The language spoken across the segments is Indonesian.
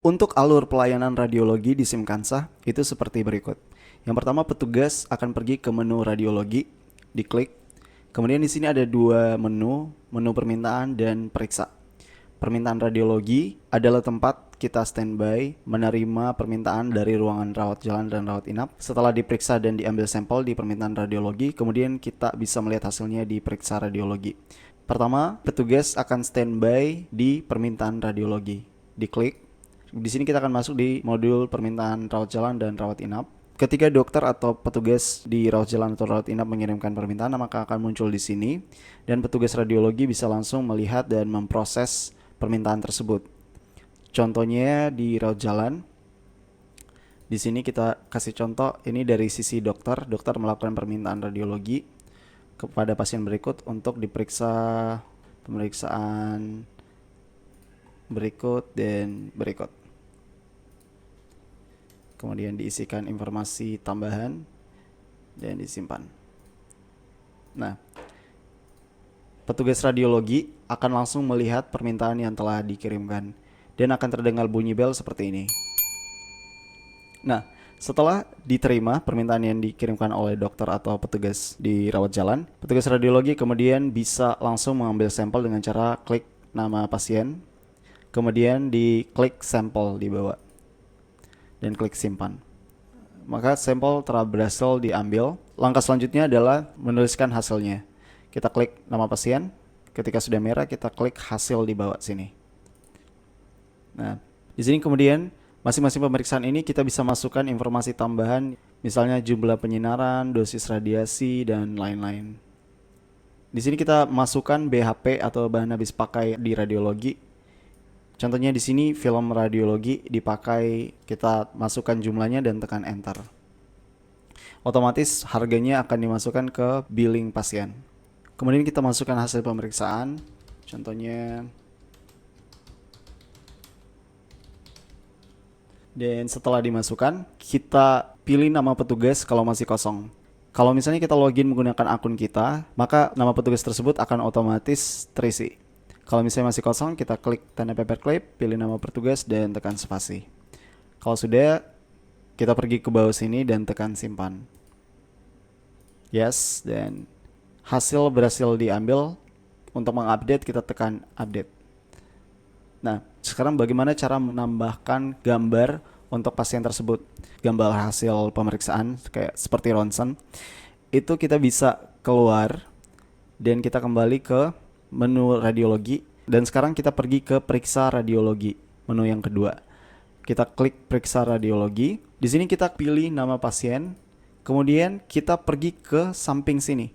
Untuk alur pelayanan radiologi di Simkansa itu seperti berikut. Yang pertama, petugas akan pergi ke menu radiologi, diklik. Kemudian di sini ada dua menu, menu permintaan dan periksa. Permintaan radiologi adalah tempat kita standby menerima permintaan dari ruangan rawat jalan dan rawat inap. Setelah diperiksa dan diambil sampel di permintaan radiologi, kemudian kita bisa melihat hasilnya di periksa radiologi. Pertama, petugas akan standby di permintaan radiologi. Diklik. Di sini kita akan masuk di modul permintaan rawat jalan dan rawat inap. Ketika dokter atau petugas di rawat jalan atau rawat inap mengirimkan permintaan, maka akan muncul di sini dan petugas radiologi bisa langsung melihat dan memproses permintaan tersebut. Contohnya di rawat jalan. Di sini kita kasih contoh, ini dari sisi dokter. Dokter melakukan permintaan radiologi kepada pasien berikut untuk diperiksa pemeriksaan berikut dan berikut. Kemudian diisikan informasi tambahan dan disimpan. Nah, petugas radiologi akan langsung melihat permintaan yang telah dikirimkan dan akan terdengar bunyi bel seperti ini. Nah, setelah diterima permintaan yang dikirimkan oleh dokter atau petugas di rawat jalan, petugas radiologi kemudian bisa langsung mengambil sampel dengan cara klik nama pasien, kemudian diklik sampel di bawah dan klik simpan. Maka sampel telah berhasil diambil. Langkah selanjutnya adalah menuliskan hasilnya. Kita klik nama pasien. Ketika sudah merah, kita klik hasil di bawah sini. Nah, di sini kemudian masing-masing pemeriksaan ini kita bisa masukkan informasi tambahan, misalnya jumlah penyinaran, dosis radiasi, dan lain-lain. Di sini kita masukkan BHP atau bahan habis pakai di radiologi. Contohnya di sini film radiologi dipakai, kita masukkan jumlahnya dan tekan enter. Otomatis harganya akan dimasukkan ke billing pasien. Kemudian kita masukkan hasil pemeriksaan. Contohnya. Dan setelah dimasukkan, kita pilih nama petugas kalau masih kosong. Kalau misalnya kita login menggunakan akun kita, maka nama petugas tersebut akan otomatis terisi. Kalau misalnya masih kosong, kita klik tanda paperclip, pilih nama petugas, dan tekan spasi. Kalau sudah, kita pergi ke bawah sini dan tekan simpan. Yes, dan hasil berhasil diambil. Untuk mengupdate, kita tekan update. Nah, sekarang bagaimana cara menambahkan gambar untuk pasien tersebut? Gambar hasil pemeriksaan, kayak seperti ronsen. Itu kita bisa keluar, dan kita kembali ke menu radiologi, dan sekarang kita pergi ke periksa radiologi, menu yang kedua. Kita klik periksa radiologi. Di sini kita pilih nama pasien, kemudian kita pergi ke samping sini.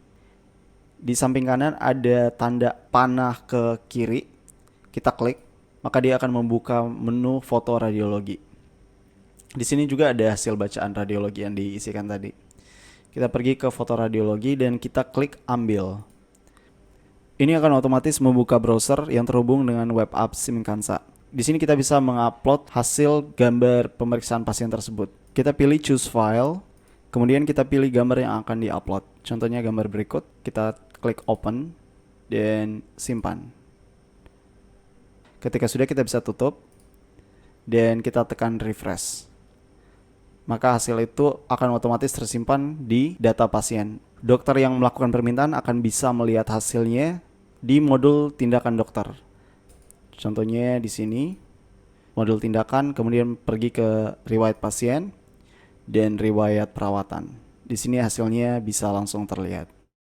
Di samping kanan ada tanda panah ke kiri. Kita klik, maka dia akan membuka menu foto radiologi. Di sini juga ada hasil bacaan radiologi yang diisikan tadi. Kita pergi ke foto radiologi dan kita klik ambil. Ini akan otomatis membuka browser yang terhubung dengan web app Simkansa. Di sini kita bisa mengupload hasil gambar pemeriksaan pasien tersebut. Kita pilih choose file, kemudian kita pilih gambar yang akan diupload. Contohnya gambar berikut, kita klik open dan simpan. Ketika sudah, kita bisa tutup dan kita tekan refresh. Maka hasil itu akan otomatis tersimpan di data pasien. Dokter yang melakukan permintaan akan bisa melihat hasilnya di modul tindakan dokter. Contohnya di sini, modul tindakan, kemudian pergi ke riwayat pasien dan riwayat perawatan. Di sini hasilnya bisa langsung terlihat.